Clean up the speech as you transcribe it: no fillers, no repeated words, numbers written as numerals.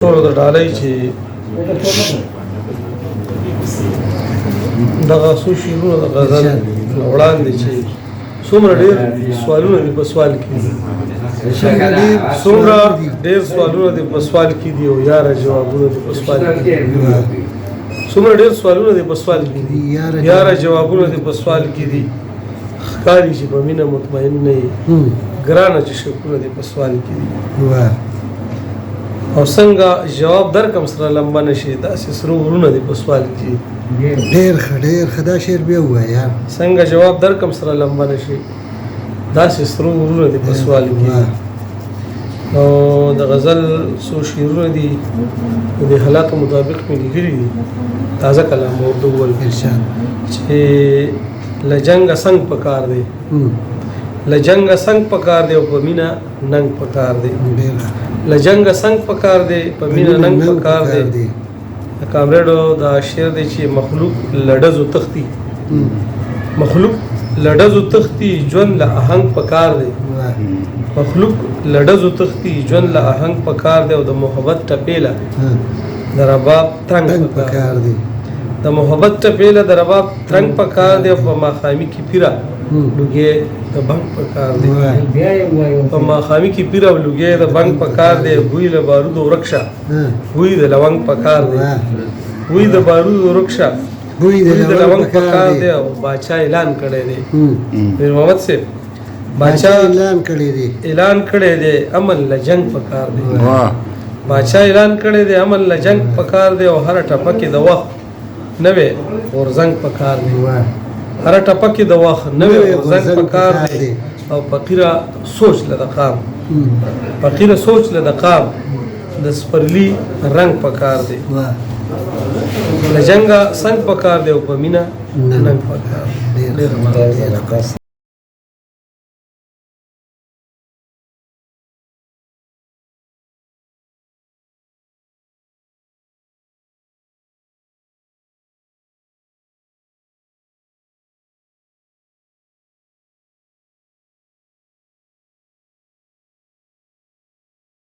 ټول د ډالۍ چې دغه څو شعرونه د غزل وړاندې چې څومره ډېر سوالونه دي په سوال کې څومره ډېر سوالونه دي په سوال کې دي او یاره جوابونه دي په سوال کې دي څومره ډېر سوالونه دي په سوال کې دي یاره جوابونه دي په سوال کې دي ښکاري چې په مینه مطمئن نه یې ګرانه چې شکونه دي په سوال کې دي او څنګه جواب درکم سره لمبه نشي داسې سره ورونه دي په سوال کې ډېر ښه دا شعر بیا ووایه څنګه جواب درکم سره لمبه نشي داسې سره ورونه دي په سوال کې او د غزل څو شعرونه دي د حالاتو مطابق مې لیکلي دي تازه کلام ورته وویل چې له جنګه څنګ پکار دی له جنګه څنګ پکار دی او په مینه ننګ پکار دی له جنګه څنګ پکار دی په مینه ننګ پکار دی د کامریډو دا شعر دی چې مخلوق لډزو تختی مخلوق لډزو تختی ژوند له آهنګ پکار دی مخلوق لډزو تختی ژوند له آهنګ پکار دی او د محبت ټپېله د رباب ترنګ پکار دی د محبت ټپېله د رباب ترنګ پکار دی په ماښامي کې پیره لوګي د بنګ پکار دی په ماښامي کې پیره لوګي د بنګ پکار دی بوی له بارود ورکشه بوی د لونګ پکار دی بوی د بارود ورکشه بوی د لونګ پکار دی او باچا اعلان کړی دی پیر محمد صاحب باچا اعلان کړی دی امن له جنگ پکار دی باچا اعلان کړی دی امن له جنگ پکار دی او هر ټپه کې د وخت نوې اورزنګ پکار دی هر ټپه کې د وخت نوې اورزنګ پکار دی او فقیره سوچ له د قام فقیره سوچ له د قام د سپرلی رنگ پکار دی له جنګه څنګ پکار دی او په مینه ننګ پکار دی